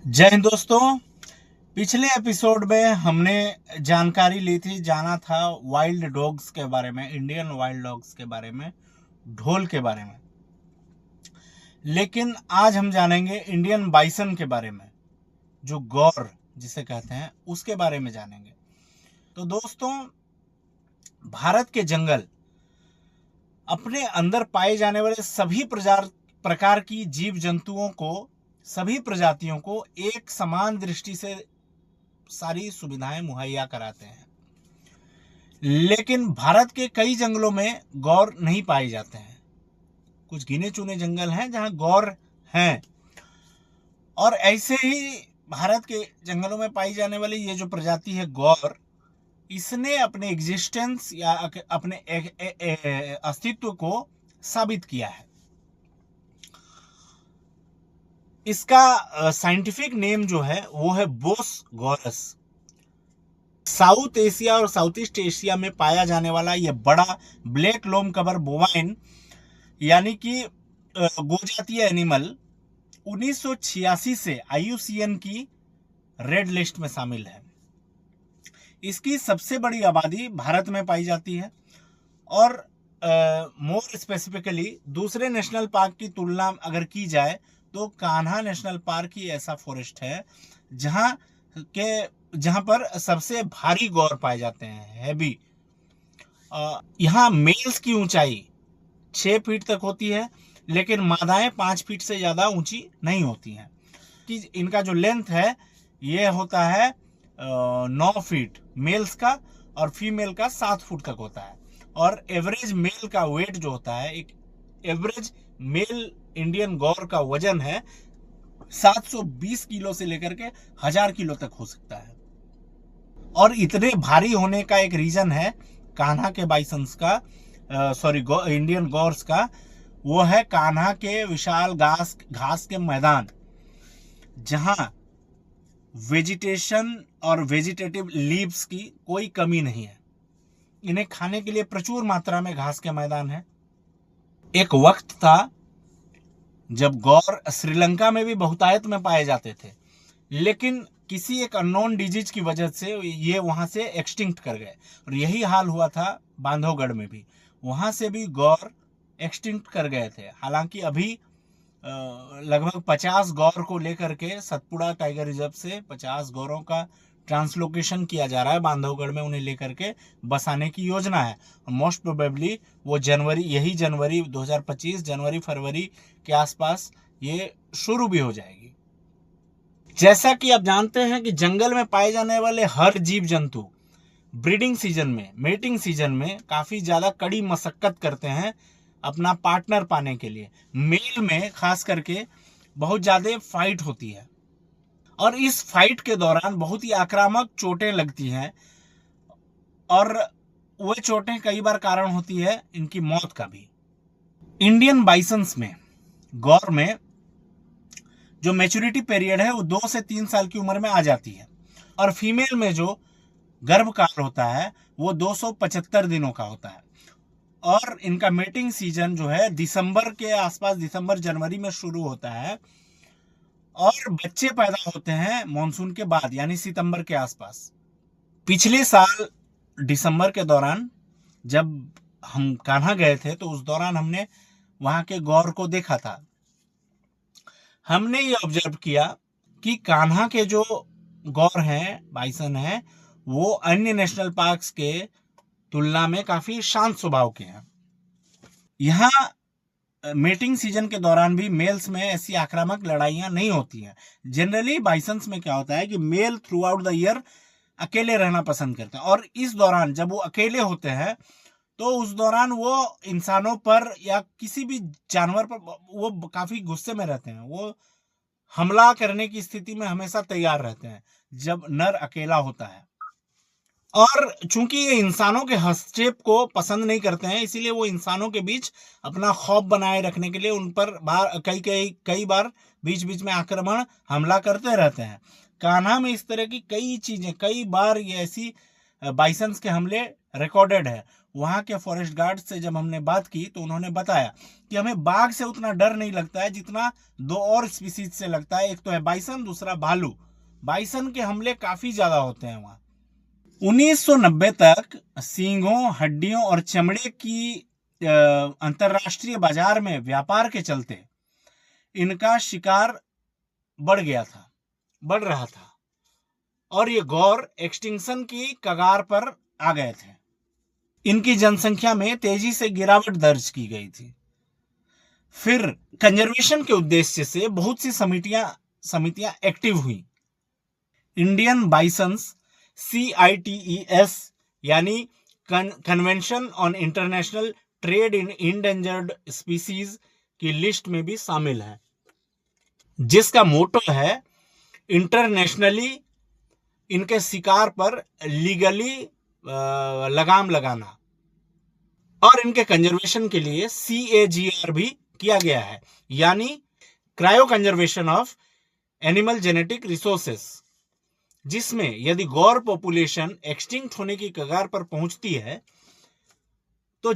जय हिंद दोस्तों। पिछले एपिसोड में हमने जानकारी ली थी, जाना था वाइल्ड डॉग्स के बारे में, इंडियन वाइल्ड डॉग्स के बारे में, ढोल के बारे में। लेकिन आज हम जानेंगे इंडियन बाइसन के बारे में, जो गौर जिसे कहते हैं, उसके बारे में जानेंगे। तो दोस्तों, भारत के जंगल अपने अंदर पाए जाने वाले सभी प्रकार की जीव जंतुओं को, सभी प्रजातियों को एक समान दृष्टि से सारी सुविधाएं मुहैया कराते हैं। लेकिन भारत के कई जंगलों में गौर नहीं पाए जाते हैं। कुछ गिने चुने जंगल हैं जहां गौर हैं, और ऐसे ही भारत के जंगलों में पाई जाने वाली ये जो प्रजाति है गौर, इसने अपने एग्जिस्टेंस या अपने अस्तित्व को साबित किया है। इसका साइंटिफिक नेम जो है वो है बोस गौरस। साउथ एशिया और साउथ ईस्ट एशिया में पाया जाने वाला यह बड़ा ब्लैक लोम कवर बोवाइन यानी कि गोजातीय एनिमल 1986 से IUCN की रेड लिस्ट में शामिल है। इसकी सबसे बड़ी आबादी भारत में पाई जाती है, और मोर स्पेसिफिकली दूसरे नेशनल पार्क की तुलना अगर की जाए तो कान्हा नेशनल पार्क ही ऐसा फॉरेस्ट है जहां पर सबसे भारी गौर पाए जाते हैं, हैवी। यहाँ मेल्स की ऊंचाई 6 फीट तक होती है, लेकिन मादाएं 5 फीट से ज्यादा ऊंची नहीं होती हैं। कि इनका जो लेंथ है ये होता है 9 फीट मेल्स का, और फीमेल का 7 फुट तक होता है। और एवरेज मेल का वेट जो होता है, एक एवरेज मेल इंडियन गौर का वजन है 720 किलो से लेकर के 1000 किलो तक हो सकता है। और इतने भारी होने का एक रीजन है कान्हा के बाइसन्स का, इंडियन गौर्स का, वो है कान्हा के विशाल घास के मैदान, जहां वेजिटेशन और वेजिटेटिव लीव्स की कोई कमी नहीं है। इन्हें खाने के लिए प्रचुर मात्रा में घास के मैदान है। एक वक्त था जब गौर श्रीलंका में भी बहुतायत में पाए जाते थे, लेकिन किसी एक अननोन डिजीज की वजह से ये वहां से एक्सटिंक्ट कर गए। और यही हाल हुआ था बांधवगढ़ में भी, वहां से भी गौर एक्सटिंक्ट कर गए थे। हालांकि अभी लगभग 50 गौर को लेकर के सतपुड़ा टाइगर रिजर्व से 50 गौरों का ट्रांसलोकेशन किया जा रहा है बांधवगढ़ में, उन्हें लेकर के बसाने की योजना है। मोस्ट प्रोबेबली वो यही जनवरी 2025 जनवरी फरवरी के आसपास ये शुरू भी हो जाएगी। जैसा कि आप जानते हैं कि जंगल में पाए जाने वाले हर जीव जंतु ब्रीडिंग सीजन में, मेटिंग सीजन में काफी ज्यादा कड़ी मशक्कत करते हैं अपना पार्टनर पाने के लिए। मेल में खास करके बहुत ज्यादा फाइट होती है, और इस फाइट के दौरान बहुत ही आक्रामक चोटें लगती हैं, और वो चोटें कई बार कारण होती है इनकी मौत का भी। इंडियन बाइसन्स में, गौर में जो मैच्योरिटी पीरियड है वो 2 से 3 साल की उम्र में आ जाती है, और फीमेल में जो गर्भकाल होता है वो 275 दिनों का होता है। और इनका मेटिंग सीजन जो है दिसंबर के आसपास, दिसंबर जनवरी में शुरू होता है, और बच्चे पैदा होते हैं मॉनसून के बाद यानी सितंबर के आसपास। पिछले साल दिसंबर के दौरान जब हम कान्हा गए थे तो उस दौरान हमने वहां के गौर को देखा था। हमने ये ऑब्जर्व किया कि कान्हा के जो गौर हैं, बाइसन हैं, वो अन्य नेशनल पार्क्स के तुलना में काफी शांत स्वभाव के हैं। यहाँ मेटिंग सीजन के दौरान भी मेल्स में ऐसी आक्रामक लड़ाइयां नहीं होती हैं। जनरली बाइसन्स में क्या होता है कि मेल थ्रू आउट द ईयर अकेले रहना पसंद करते हैं, और इस दौरान जब वो अकेले होते हैं तो उस दौरान वो इंसानों पर या किसी भी जानवर पर वो काफी गुस्से में रहते हैं। वो हमला करने की स्थिति में हमेशा तैयार रहते हैं जब नर अकेला होता है। और चूंकि ये इंसानों के हस्तक्षेप को पसंद नहीं करते हैं, इसीलिए वो इंसानों के बीच अपना खौफ बनाए रखने के लिए उन पर कई बार बीच बीच में आक्रमण, हमला करते रहते हैं। कान्हा में इस तरह की कई चीजें, कई बार ये ऐसी बाइसन्स के हमले रिकॉर्डेड है। वहां के फॉरेस्ट गार्ड से जब हमने बात की तो उन्होंने बताया कि हमें बाघ से उतना डर नहीं लगता है जितना दो और स्पीसीज से लगता है। एक तो है बाइसन, दूसरा भालू। बाइसन के हमले काफी ज्यादा होते हैं वहां। 1990 तक सींगों, हड्डियों और चमड़े की अंतरराष्ट्रीय बाजार में व्यापार के चलते इनका शिकार बढ़ रहा था और ये गौर एक्सटिंक्शन की कगार पर आ गए थे। इनकी जनसंख्या में तेजी से गिरावट दर्ज की गई थी। फिर कंजर्वेशन के उद्देश्य से बहुत सी समितियां एक्टिव हुई। इंडियन बाइसंस CITES यानी convention on international trade in endangered species की लिस्ट में भी शामिल है, जिसका मोटो है इंटरनेशनली इनके शिकार पर लीगली लगाम लगाना। और इनके कंजर्वेशन के लिए CAGR भी किया गया है, यानी cryo conservation of animal genetic resources, जिसमें यदि गौर पॉपुलेशन एक्सटिंक्ट होने की कगार पर पहुंचती है तो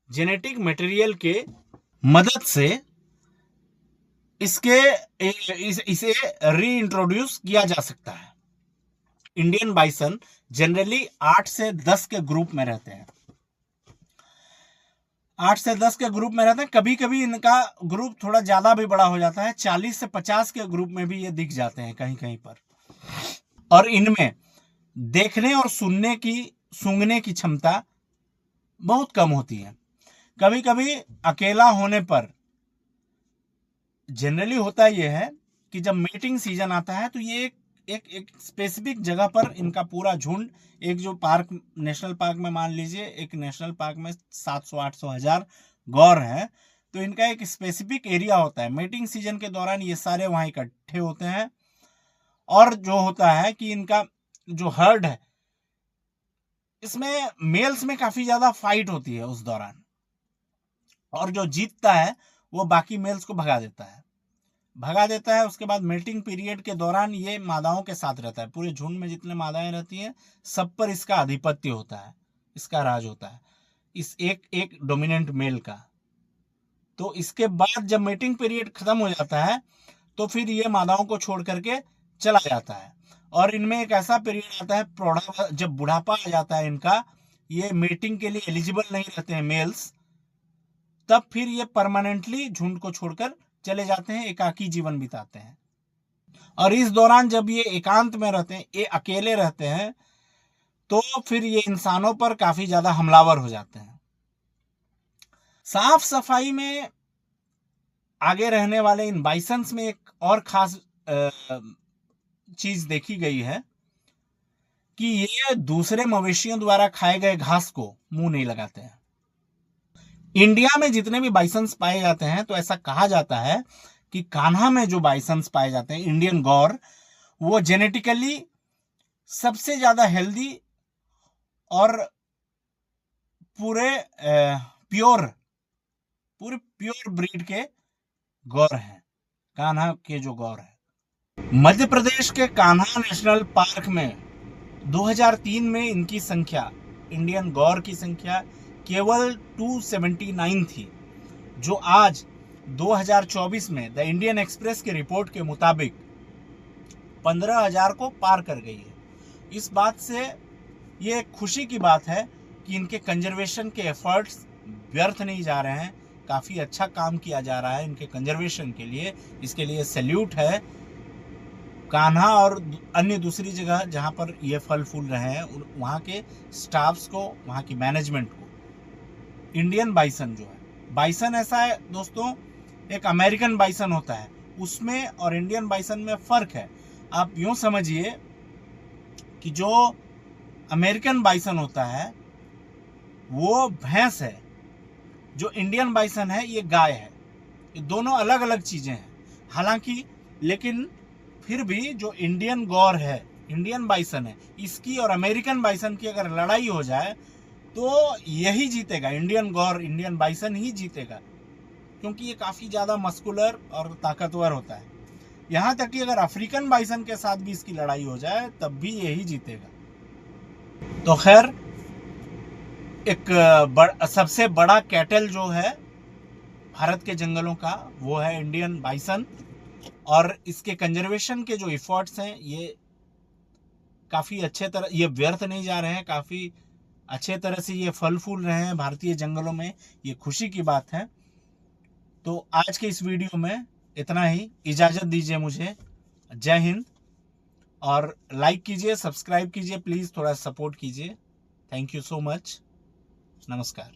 जेनेटिक मटेरियल के मदद से इसे रीइंट्रोड्यूस किया जा सकता है। इंडियन बाइसन जनरली 8 से 10 के ग्रुप में रहते हैं। 8 से 10 के ग्रुप में रहते हैं। कभी कभी इनका ग्रुप थोड़ा ज्यादा भी बड़ा हो जाता है, 40 से 50 के ग्रुप में भी ये दिख जाते हैं कहीं कहीं पर। और इनमें देखने और सूंघने की क्षमता बहुत कम होती है। कभी कभी अकेला होने पर जनरली होता यह है कि जब मीटिंग सीजन आता है तो ये एक स्पेसिफिक जगह पर इनका पूरा झुंड, एक जो पार्क, नेशनल पार्क में मान लीजिए एक नेशनल पार्क में 700-800 हजार गौर है, तो इनका एक स्पेसिफिक एरिया होता है। मीटिंग सीजन के दौरान ये सारे वहां इकट्ठे होते हैं। और जो होता है कि इनका जो हर्ड है, इसमें मेल्स में काफी ज्यादा फाइट होती है उस दौरान, और जो जीतता है वो बाकी मेल्स को भगा देता है। उसके बाद मेटिंग पीरियड के दौरान ये मादाओं के साथ रहता है। पूरे झुंड में जितने मादाएं रहती हैं सब पर इसका आधिपत्य होता है, इसका राज होता है, इस एक डोमिनेंट मेल का। तो इसके बाद जब मेटिंग पीरियड खत्म हो जाता है तो फिर ये मादाओं को छोड़ करके चला जाता है। और इनमें एक ऐसा पीरियड आता है जब बुढ़ापा आ जाता है इनका, ये मेटिंग के लिए एलिजिबल नहीं रहते हैं मेल्स, तब फिर ये परमानेंटली झुंड को छोड़कर चले जाते हैं, एकाकी जीवन बिताते हैं। और इस दौरान जब ये एकांत में रहते हैं, ये अकेले रहते हैं, तो फिर ये इंसानों पर काफी ज्यादा हमलावर हो जाते हैं। साफ सफाई में आगे रहने वाले इन बाइसंस में एक और खास चीज देखी गई है कि ये दूसरे मवेशियों द्वारा खाए गए घास को मुंह नहीं लगाते हैं। इंडिया में जितने भी बाइसंस पाए जाते हैं, तो ऐसा कहा जाता है कि कान्हा में जो बाइसंस पाए जाते हैं, इंडियन गौर, वो जेनेटिकली सबसे ज्यादा हेल्दी और पूरे प्योर ब्रीड के गौर हैं, कान्हा के जो गौर है। मध्य प्रदेश के कान्हा नेशनल पार्क में 2003 में इनकी संख्या, इंडियन गौर की संख्या केवल 279 थी, जो आज 2024 में द इंडियन एक्सप्रेस की रिपोर्ट के मुताबिक 15,000 को पार कर गई है। इस बात से ये खुशी की बात है कि इनके कंजर्वेशन के एफर्ट्स व्यर्थ नहीं जा रहे हैं, काफ़ी अच्छा काम किया जा रहा है इनके कंजर्वेशन के लिए। इसके लिए सैल्यूट है कान्हा और अन्य दूसरी जगह जहाँ पर ये फल फूल रहे हैं, वहाँ के स्टाफ्स को, वहाँ की मैनेजमेंट को। इंडियन बाइसन जो है, बाइसन ऐसा है दोस्तों, एक अमेरिकन बाइसन होता है, उसमें और इंडियन बाइसन में फ़र्क है। आप यूँ समझिए कि जो अमेरिकन बाइसन होता है वो भैंस है, जो इंडियन बाइसन है ये गाय है। ये दोनों अलग अलग चीज़ें हैं हालांकि, लेकिन फिर भी जो इंडियन गौर है, इंडियन बाइसन है, इसकी और अमेरिकन बाइसन की अगर लड़ाई हो जाए तो यही जीतेगा, इंडियन गौर, इंडियन बाइसन ही जीतेगा, क्योंकि ये काफ़ी ज़्यादा मस्कुलर और ताकतवर होता है। यहाँ तक कि अगर अफ्रीकन बाइसन के साथ भी इसकी लड़ाई हो जाए तब भी यही जीतेगा। तो खैर, एक सबसे बड़ा कैटल जो है भारत के जंगलों का वो है इंडियन बाइसन, और इसके कंजर्वेशन के जो एफर्ट्स हैं ये काफ़ी अच्छे तरह, ये व्यर्थ नहीं जा रहे हैं, काफ़ी अच्छे तरह से ये फल फूल रहे हैं भारतीय जंगलों में। ये खुशी की बात है। तो आज के इस वीडियो में इतना ही, इजाज़त दीजिए मुझे। जय हिंद। और लाइक कीजिए, सब्सक्राइब कीजिए, प्लीज़ थोड़ा सपोर्ट कीजिए। Thank you so much. नमस्कार।